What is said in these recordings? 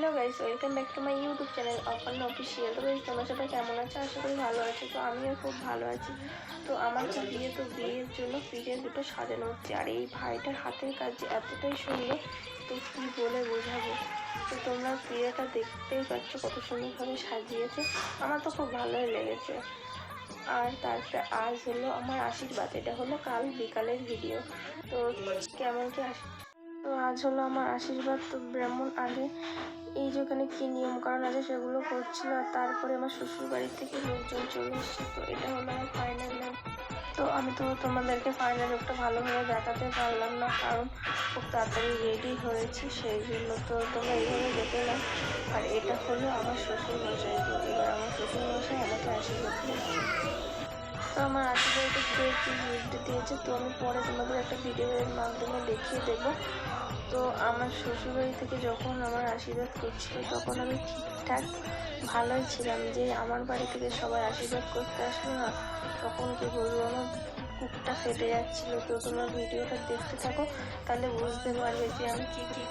Hello guys, welcome back to my YouTube channel Aparna official. তো guys, তোমরা সবাই কেমন আছো? আশা করি ভালো আছো। তো আমিও খুব ভালো আছি। তো আমার তো বিয়ের জন্য ফ্রিজের দুটো সাজানো হচ্ছে, আর এই ভাইটার হাতের কাজ যে এতটাই সুন্দর, তো কী বলে বোঝাবো। তো তোমরা বিয়েটা দেখতেই পাচ্ছ কত সুন্দরভাবে সাজিয়েছে, আমার তো খুব ভালোই লেগেছে। আর তারপরে আজ হলো আমার আশীর্বাদ, এটা হলো কাল বিকালের ভিডিও। তো কেমন কি তো আজ হলো আমার আশীর্বাদ। তো ব্রাহ্মণ আগে এই যে ওখানে কী নিয়মকানুন আছে সেগুলো করছিল, আর তারপরে আমার শ্বশুর বাড়ির থেকে লোকজন চলে এসছে। তো এটা হলো আমার ফাইনাল লুক। তো আমি তো তোমাদেরকে ফাইনাল লুকটা ভালোভাবে দেখাতে পারলাম না, কারণ খুব তাড়াতাড়ি রেডি হয়েছি সেই জন্য। তো তোমরা এইভাবে দেখে নাও। আর এটা হলো আমার শ্বশুর মশাই। তো এবার আমার শ্বশুর মশাই আমাকে আশীর্বাদ করছে। তো আমার আশীর্বাদে কেউ কী গিফট দিয়েছে তো আমি পরে তোমাদের একটা ভিডিওর মাধ্যমে দেখিয়ে দেবো। তো আমার শ্বশুরবাড়ি থেকে যখন আমার আশীর্বাদ করছিল তখন আমি ঠিকঠাক ভালোই ছিলাম, যে আমার বাড়ি থেকে সবাই আশীর্বাদ করতে আসলো না, তখন কি বলবো, আমার বুকটা ফেটে যাচ্ছিলো। তো তোমরা ভিডিওটা দেখতে থাকো, তাহলে বুঝতে পারবে যে আমি কী কী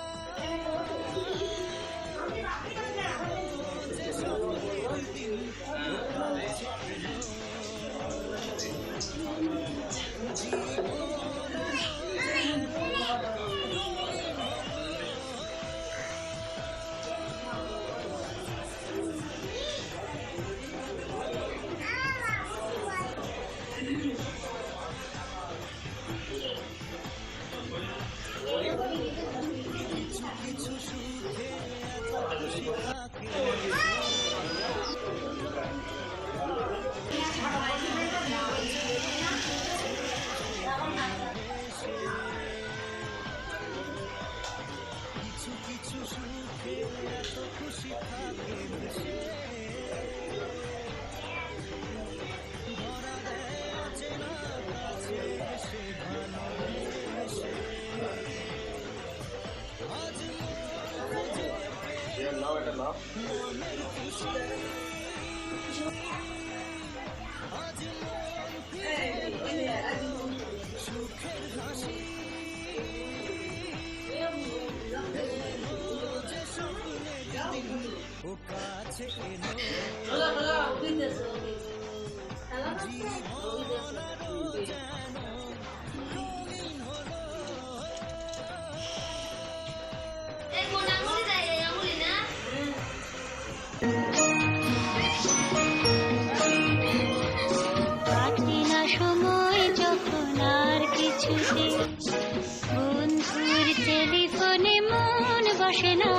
বন্ধুর টেলিফোনে মন বসে না,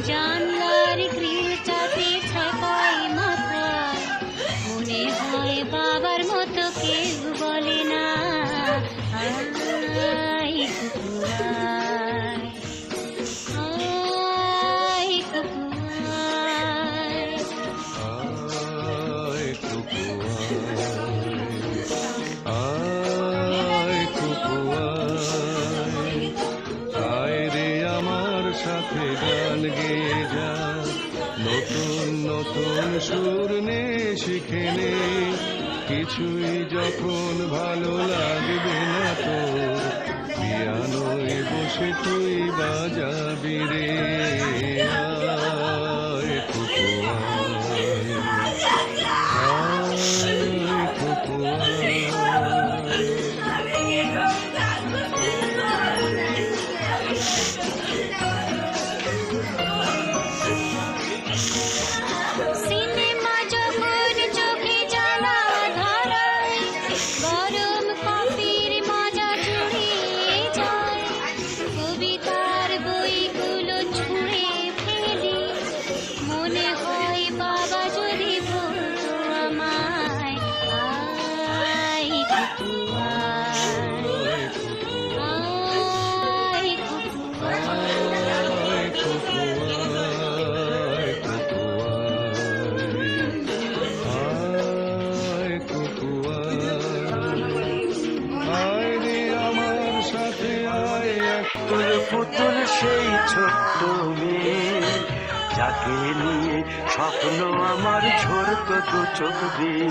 জানলার গ্রিলটাতে ছাপাই মাথা, মনে হয় বাবার মতো কেউ বলে না, আয় কুকুরায়, আয় কুকুরায়, আয় কুকুরায়, আয় রে আমার সাথে গান গেয়ে যা, নতুন নতুন সুর নে শিখে নে, কিছুই যখন ভালো লাগবে না তোর, পিয়ানোয় বসে তুই বাজাবি রে, আয় কুকুরায়, আয় কুকুরায়। পুতুল সেই ছোট্ট মেয়ে, যাকে নিয়ে স্বপ্ন আমার ঝরত দু চোখ দিয়ে,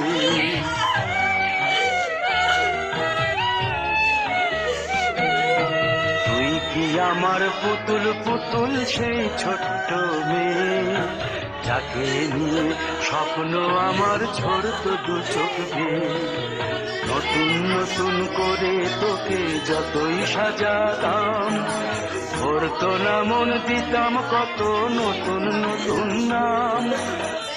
তুই কি আমার পুতুল পুতুল সেই ছোট্ট মেয়ে, যাকে নিয়ে স্বপ্ন আমার ঝরতো দু চোখ বেয়ে। নতুন নতুন করে তোকে যতই সাজাতাম, ভরতো না মন, দিতাম কত নতুন নতুন নাম।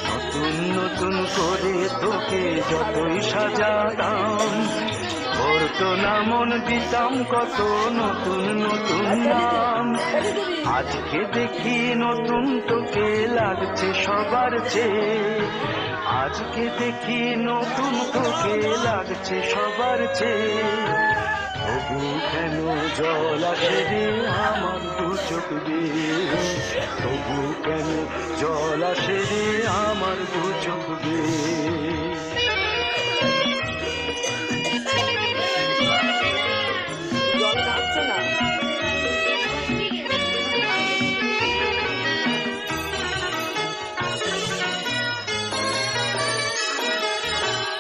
নতুন নতুন করে তোকে যতই সাজাতাম, ভরতো না মন, দিতাম কত নতুন নতুন নাম। আজকে দেখি নতুন তোকে লাগছে সবার চেয়ে, আজকে দেখি নতুন তোকে লাগছে সবার চেয়ে। তবু কেন জল আসে রে আমার দু চোখ দিয়ে, তবু কেন জল আসে রে আমার দু চোখ দিয়ে।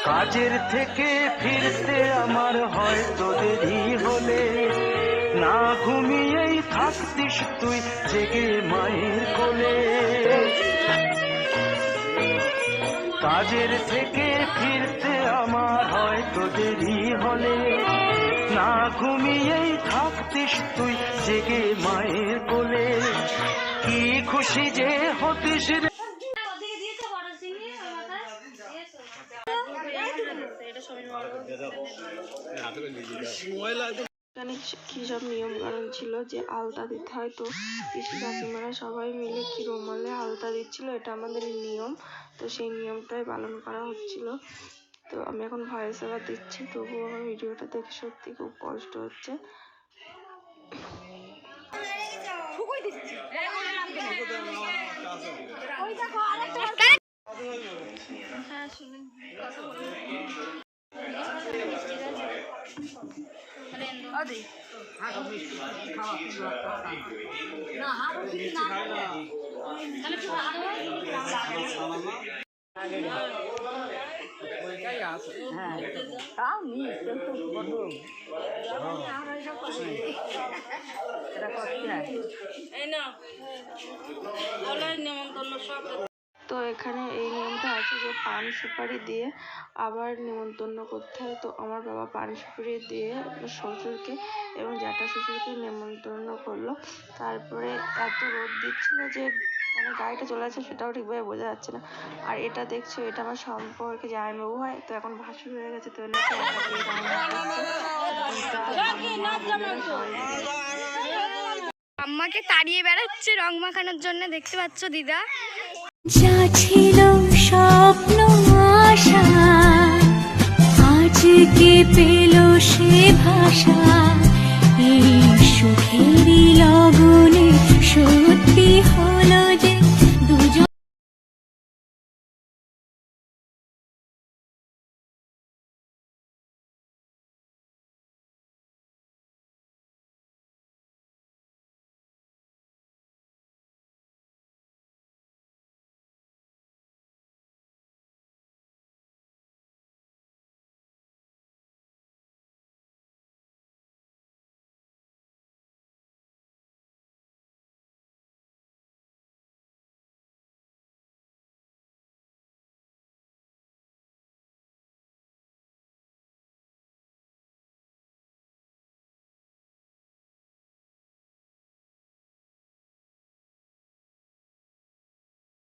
কাজের থেকে ফিরতে আমার হয়তো দেরি হলে, না ঘুমিয়েই থাকতিস তুই জেগে মায়ের কোলে। কাজের থেকে ফিরতে আমার হয়তো দেরি হলে, না ঘুমিয়েই থাকতিস তুই জেগে মায়ের কোলে। কি খুশি যে হতিস রে। এখানে কি সব নিয়ম কারণ ছিল যে আলতা দিতে হয়, তো পিসি কাকিমারা সবাই মিলে কি রুমালে আলতা দিচ্ছিল, এটা আমাদের নিয়ম। তো সেই নিয়মটাই পালন করা হচ্ছিল। তো আমি এখন ভয়েস ওভার দিচ্ছি, তবুও আমার ভিডিওটা দেখে সত্যি খুব কষ্ট হচ্ছে। হ্যাঁ শুনুন, কথা বলুন। তো এখানে এই নিয়মটা আছে যে পান সুপারি দিয়ে আবার নিমন্ত্রণ করতে হয়। তো আমার বাবা পান সুপারি দিয়ে শ্বশুরকে এবং জ্যাঠা শ্বশুরকে নিমন্ত্রণ করলো। তারপরে এত রোদ দিচ্ছিল যে মানে গাড়িটা চলে যাচ্ছে সেটাও ঠিকভাবে বোঝা যাচ্ছে না। আর এটা দেখছো, এটা আমার সম্পর্কে জামাইবাবু হয়, তো এখন ভাসুর হয়ে গেছে, তো আম্মাকে তাড়িয়ে বেড়াচ্ছে রং মাখানোর জন্য, দেখতে পাচ্ছ দিদা। যা ছিল স্বপ্ন আশা আজকে পেল সে ভাষা, এই সুখেরই লগনে সত্যি